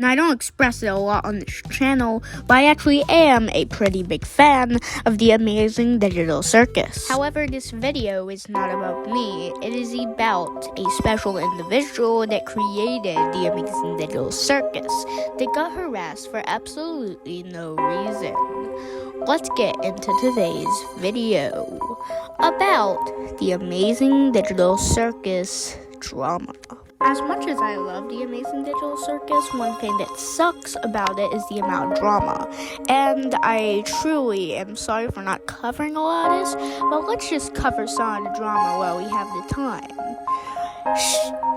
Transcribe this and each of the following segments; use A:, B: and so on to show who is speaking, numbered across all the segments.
A: Now, I don't express it a lot on this channel, but I actually am a pretty big fan of the Amazing Digital Circus. However, this video is not about me. It is about a special individual that created the Amazing Digital Circus that got harassed for absolutely no reason. Let's get into today's video about the Amazing Digital Circus drama. As much as I love the Amazing Digital Circus, one thing that sucks about it is the amount of drama. And I truly am sorry for not covering a lot of this, but let's just cover some of the drama while we have the time.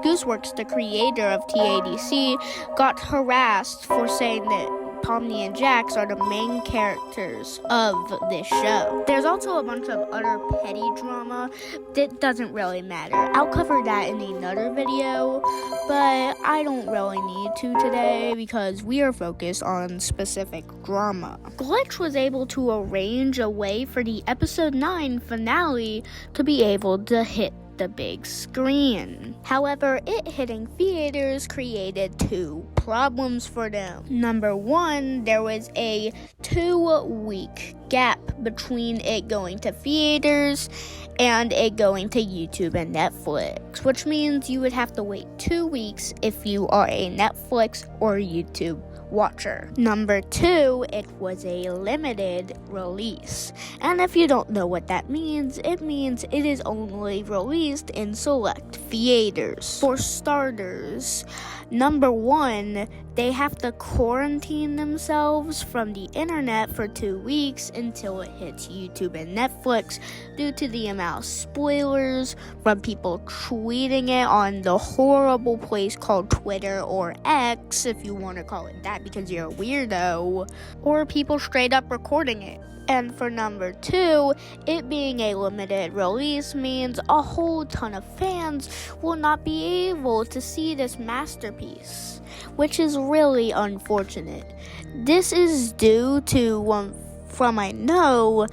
A: Gooseworks, the creator of TADC, got harassed for saying that Pomni and Jax are the main characters of this show. There's also a bunch of other petty drama that doesn't really matter. I'll cover that in another video, but I don't really need to today because we are focused on specific drama. Glitch was able to arrange a way for the episode 9 finale to be able to hit the big screen. However, it hitting theaters created two problems for them. Number one, there was a 2-week gap between it going to theaters and it going to YouTube and Netflix, which means you would have to wait 2 weeks if you are a Netflix or YouTube watcher. Number two, it was a limited release. And if you don't know what that means, it means it is only released in select theaters. For starters, number one, they have to quarantine themselves from the internet for 2 weeks until it hits YouTube and Netflix due to the amount of spoilers from people tweeting it on the horrible place called Twitter or X, if you want to call it that because you're a weirdo, or people straight up recording it. And for number two, it being a limited release means a whole ton of fans will not be able to see this masterpiece, which is really unfortunate. This is due to, from I know,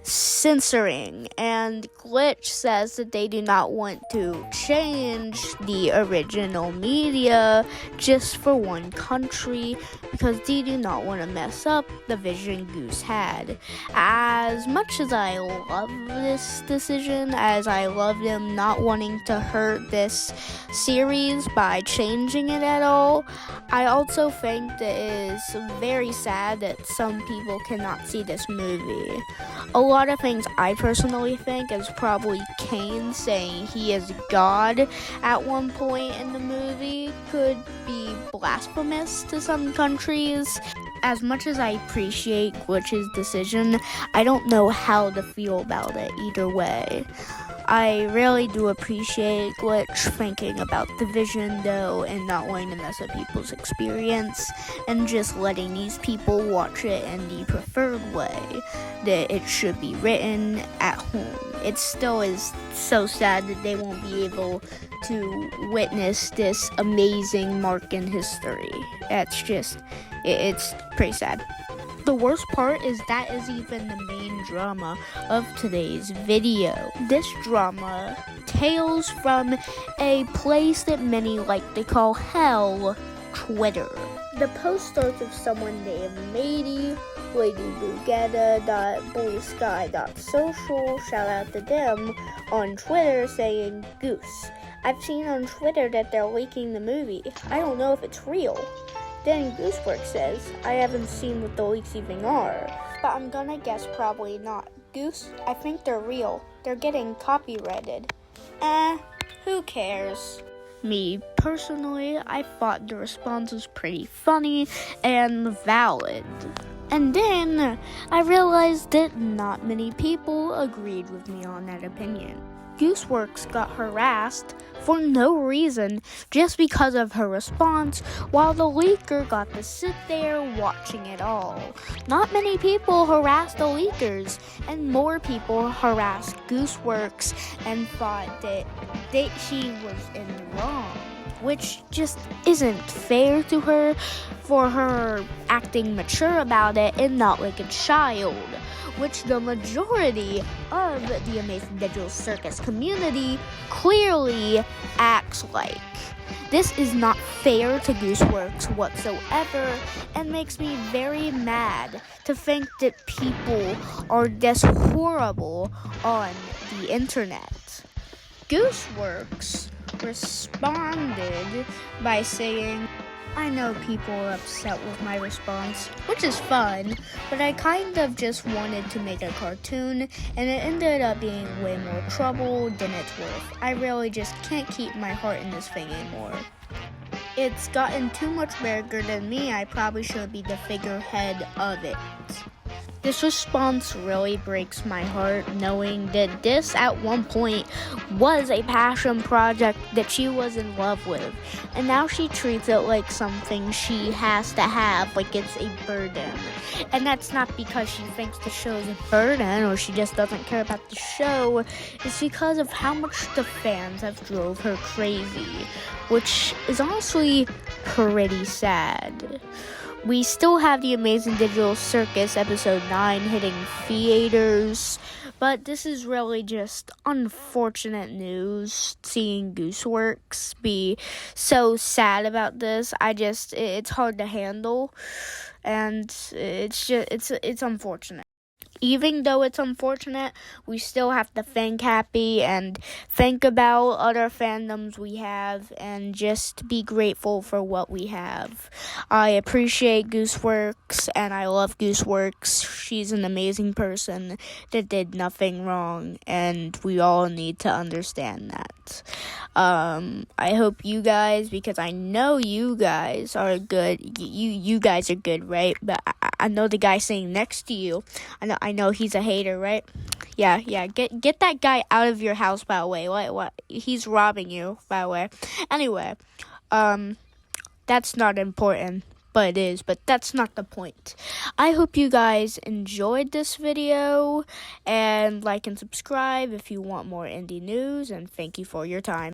A: censoring, and Glitch says that they do not want to change the original media just for one country because they do not want to mess up the vision Goose had. As much as I love this decision, as I love them not wanting to hurt this series by changing it at all, I also think that it is very sad that some people cannot see this movie. A lot of things I personally think is probably Kane saying he is God at one point in the movie could be blasphemous to some countries. As much as I appreciate Glitch's decision, I don't know how to feel about it either way. I really do appreciate Glitch thinking about the vision though and not wanting to mess up people's experience and just letting these people watch it in the preferred way that it should be written at home. It still is so sad that they won't be able to witness this amazing mark in history. It's pretty sad. The worst part is that is even the main drama of today's video. This drama tales from a place that many like to call hell, Twitter. The post starts with someone named Matey, LadyBugetta.bluesky.social, shout out to them, on Twitter saying, "Goose, I've seen on Twitter that they're leaking the movie. I don't know if it's real." Then Gooseworks says, "I haven't seen what the leaks even are, but I'm gonna guess probably not. Goose, I think they're real. They're getting copyrighted." Who cares? Me, personally, I thought the response was pretty funny and valid. And then I realized that not many people agreed with me on that opinion. Gooseworks got harassed for no reason just because of her response, while the leaker got to sit there watching it all. Not many people harassed the leakers, and more people harassed Gooseworks and thought that she was in the wrong, which just isn't fair to her for her acting mature about it and not like a child, which the majority of the Amazing Digital Circus community clearly acts like. This is not fair to Gooseworks whatsoever and makes me very mad to think that people are this horrible on the internet. Gooseworks responded by saying, I know people are upset with my response, which is fun, but I kind of just wanted to make a cartoon, and it ended up being way more trouble than it's worth. I really just can't keep my heart in this thing anymore. It's gotten too much bigger than me. I probably should be the figurehead of it. This response really breaks my heart, knowing that this at one point was a passion project that she was in love with, and now she treats it like something she has to have, like it's a burden. And that's not because she thinks the show is a burden or she just doesn't care about the show. It's because of how much the fans have drove her crazy, which is honestly pretty sad. We still have the amazing digital circus episode 9 hitting theaters, but this is really just unfortunate news seeing Gooseworks be so sad about this. It's hard to handle, and it's unfortunate. Even though it's unfortunate, we still have to think happy and think about other fandoms we have and just be grateful for what we have. I appreciate Gooseworks and I love Gooseworks. She's an amazing person that did nothing wrong, and we all need to understand that. I hope you guys, because I know you guys are good. You guys are good, right? But I know the guy sitting next to you. I know he's a hater, right? Yeah. Get that guy out of your house, by the way. What? He's robbing you, by the way. Anyway, that's not important, but it is. But that's not the point. I hope you guys enjoyed this video, and like and subscribe if you want more indie news. And thank you for your time.